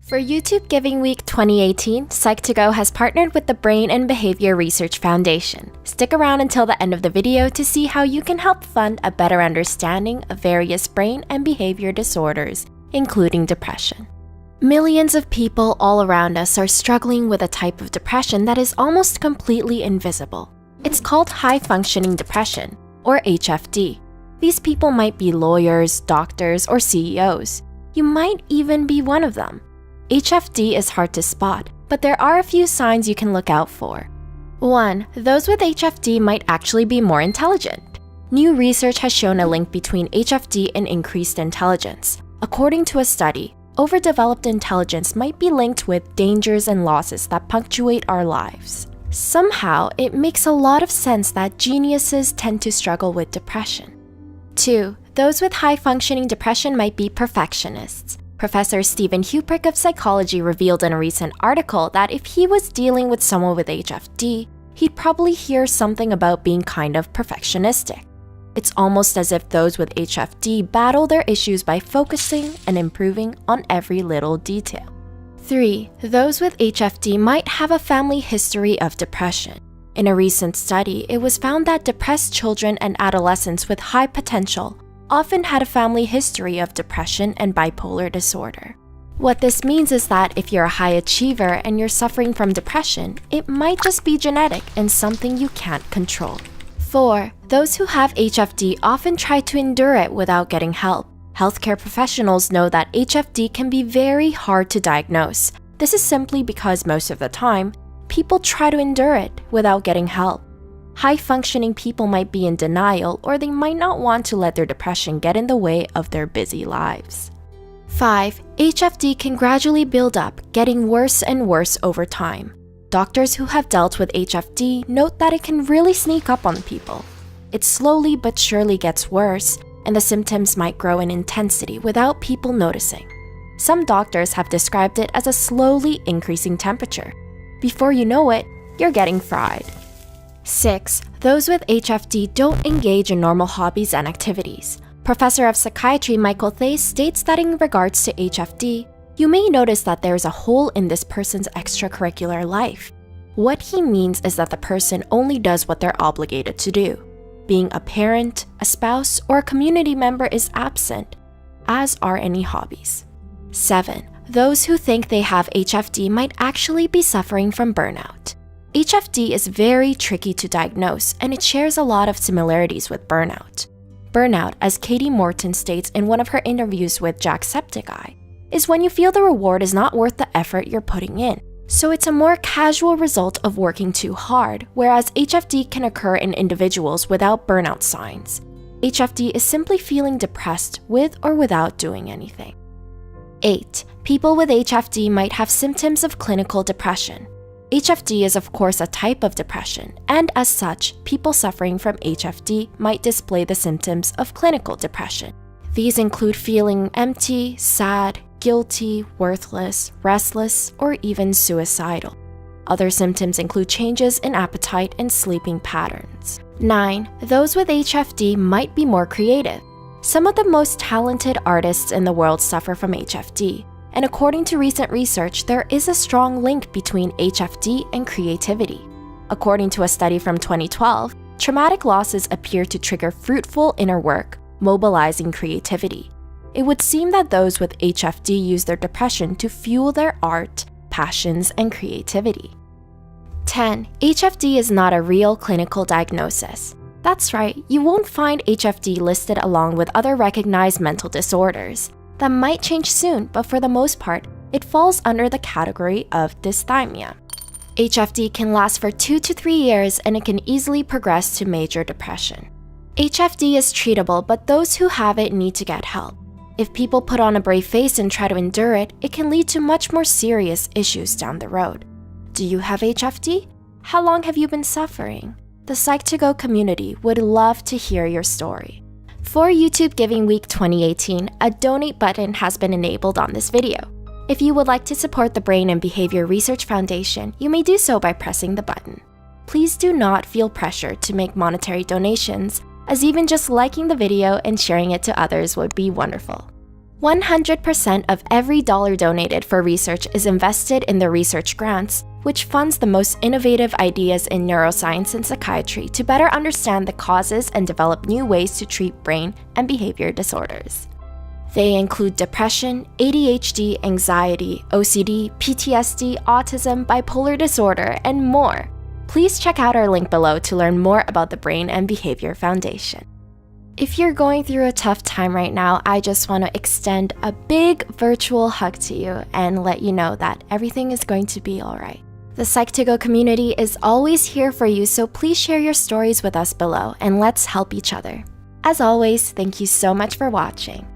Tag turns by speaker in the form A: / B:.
A: For YouTube Giving Week 2018, Psych2Go has partnered with the Brain and Behavior Research Foundation. Stick around until the end of the video to see how you can help fund a better understanding of various brain and behavior disorders, including depression. Millions of people all around us are struggling with a type of depression that is almost completely invisible. It's called high-functioning depression, or HFD. These people might be lawyers, doctors, or CEOs. You might even be one of them. HFD is hard to spot, but there are a few signs you can look out for. 1. Those with HFD might actually be more intelligent. New research has shown a link between HFD and increased intelligence. According to a study, overdeveloped intelligence might be linked with dangers and losses that punctuate our lives. Somehow, it makes a lot of sense that geniuses tend to struggle with depression. 2. Those with high-functioning depression might be perfectionists. Professor Stephen Huprick of psychology revealed in a recent article that if he was dealing with someone with HFD, he'd probably hear something about being kind of perfectionistic. It's almost as if those with HFD battle their issues by focusing and improving on every little detail. 3. Those with HFD might have a family history of depression. In a recent study, it was found that depressed children and adolescents with high potential often had a family history of depression and bipolar disorder. What this means is that if you're a high achiever and you're suffering from depression, it might just be genetic and something you can't control. 4. Those who have HFD often try to endure it without getting help. Healthcare professionals know that HFD can be very hard to diagnose. This is simply because most of the time, people try to endure it without getting help. High-functioning people might be in denial, or they might not want to let their depression get in the way of their busy lives. 5. HFD can gradually build up, getting worse and worse over time. Doctors who have dealt with HFD note that it can really sneak up on people. It slowly but surely gets worse, and the symptoms might grow in intensity without people noticing. Some doctors have described it as a slowly increasing temperature. Before you know it, you're getting fried. 6. Those with HFD don't engage in normal hobbies and activities. Professor of Psychiatry Michael Thays states that in regards to HFD, you may notice that there is a hole in this person's extracurricular life. What he means is that the person only does what they're obligated to do. Being a parent, a spouse, or a community member is absent, as are any hobbies. 7. Those who think they have HFD might actually be suffering from burnout. HFD is very tricky to diagnose, and it shares a lot of similarities with burnout. Burnout, as Katie Morton states in one of her interviews with Jacksepticeye, is when you feel the reward is not worth the effort you're putting in. So it's a more casual result of working too hard, whereas HFD can occur in individuals without burnout signs. HFD is simply feeling depressed with or without doing anything. 8. People with HFD might have symptoms of clinical depression. HFD is of course a type of depression, and as such, people suffering from HFD might display the symptoms of clinical depression. These include feeling empty, sad, guilty, worthless, restless, or even suicidal. Other symptoms include changes in appetite and sleeping patterns. 9. Those with HFD might be more creative. Some of the most talented artists in the world suffer from HFD. And according to recent research, there is a strong link between HFD and creativity. According to a study from 2012, traumatic losses appear to trigger fruitful inner work, mobilizing creativity. It would seem that those with HFD use their depression to fuel their art, passions, and creativity. 10. HFD is not a real clinical diagnosis. That's right, you won't find HFD listed along with other recognized mental disorders. That might change soon, but for the most part, it falls under the category of dysthymia. HFD can last for 2 to 3 years, and it can easily progress to major depression. HFD is treatable, but those who have it need to get help. If people put on a brave face and try to endure it, it can lead to much more serious issues down the road. Do you have HFD? How long have you been suffering? The Psych2Go community would love to hear your story. For YouTube Giving Week 2018, a donate button has been enabled on this video. If you would like to support the Brain and Behavior Research Foundation, you may do so by pressing the button. Please do not feel pressured to make monetary donations, as even just liking the video and sharing it to others would be wonderful. 100% of every dollar donated for research is invested in the research grants, which funds the most innovative ideas in neuroscience and psychiatry to better understand the causes and develop new ways to treat brain and behavior disorders. They include depression, ADHD, anxiety, OCD, PTSD, autism, bipolar disorder, and more. Please check out our link below to learn more about the Brain and Behavior Foundation. If you're going through a tough time right now, I just want to extend a big virtual hug to you and let you know that everything is going to be all right. The Psych2Go community is always here for you, so please share your stories with us below and let's help each other. As always, thank you so much for watching.